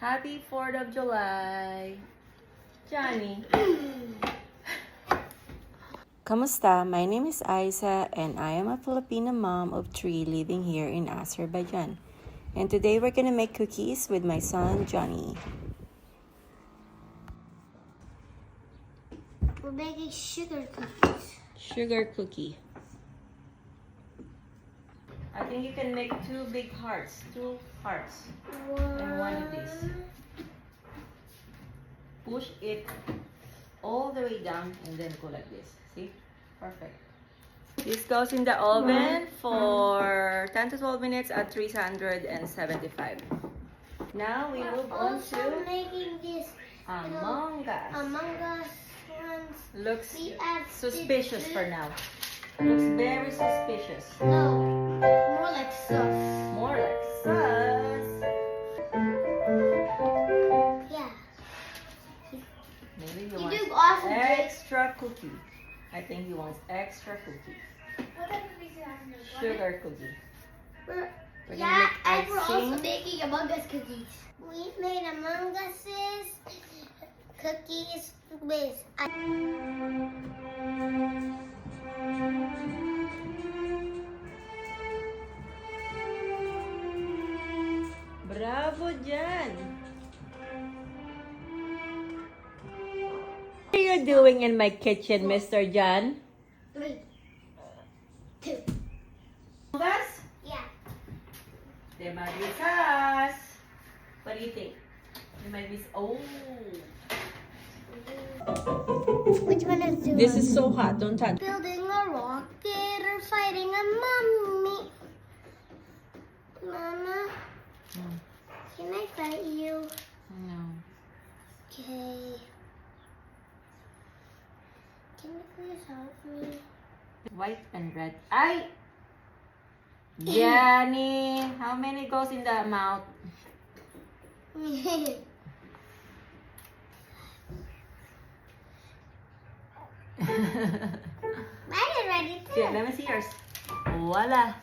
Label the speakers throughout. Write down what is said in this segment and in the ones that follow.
Speaker 1: Happy 4th of July! Johnny! Kamusta? My name is Aiza and I am a Filipino mom of 3 living here in Azerbaijan. And today we're gonna make cookies with my son Johnny.
Speaker 2: We're making sugar cookies.
Speaker 1: Sugar cookie. I think you can make 2 big hearts. 2 hearts. And one of these. Push it all the way down and then go like this. See? Perfect. This goes in the oven for 10 to 12 minutes at 375. Now we move on
Speaker 2: Also
Speaker 1: to
Speaker 2: making this
Speaker 1: Among Us.
Speaker 2: Among Us ones.
Speaker 1: Looks
Speaker 2: We add
Speaker 1: suspicious
Speaker 2: stickers.
Speaker 1: for now. Looks very suspicious.
Speaker 2: No, more like sauce.
Speaker 1: More like sauce.
Speaker 2: Yeah.
Speaker 1: Maybe
Speaker 2: You
Speaker 1: you want
Speaker 2: do awesome, Jake.
Speaker 1: extra cookie. I think he wants extra cookie.
Speaker 2: What type of pizza have you?
Speaker 1: Sugar cookie. We're gonna
Speaker 2: Yeah,
Speaker 1: make
Speaker 2: and we're also
Speaker 1: icing.
Speaker 2: making Among Us cookies. We made Among Us's cookies with
Speaker 1: Bravo, Jan! What are you doing in my kitchen, Mr. Jan?
Speaker 2: 3, 2.
Speaker 1: Sauce?
Speaker 2: Yeah.
Speaker 1: There might be sauce. What do you think? There might be. Oh,
Speaker 2: Which one is the
Speaker 1: this
Speaker 2: one?
Speaker 1: is so hot. Don't touch.
Speaker 2: Building a rocket or fighting a mummy. Mama, can I fight you?
Speaker 1: No.
Speaker 2: Okay. Can you please help me?
Speaker 1: White and red. Ay! Yanni! How many goes in the mouth?
Speaker 2: Mine is ready too.
Speaker 1: Okay, let me see yours. Voila!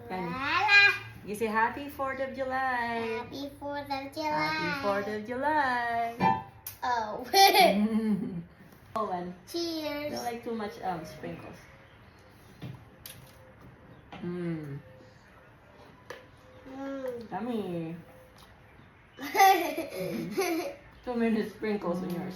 Speaker 1: Yanni.
Speaker 2: Voila.
Speaker 1: You say happy 4th of July.
Speaker 2: Happy 4th of July.
Speaker 1: Happy 4th of July.
Speaker 2: Oh.
Speaker 1: Oh, and
Speaker 2: Cheers.
Speaker 1: don't like too much sprinkles. Mmm. Yummy. Too many sprinkles on yours.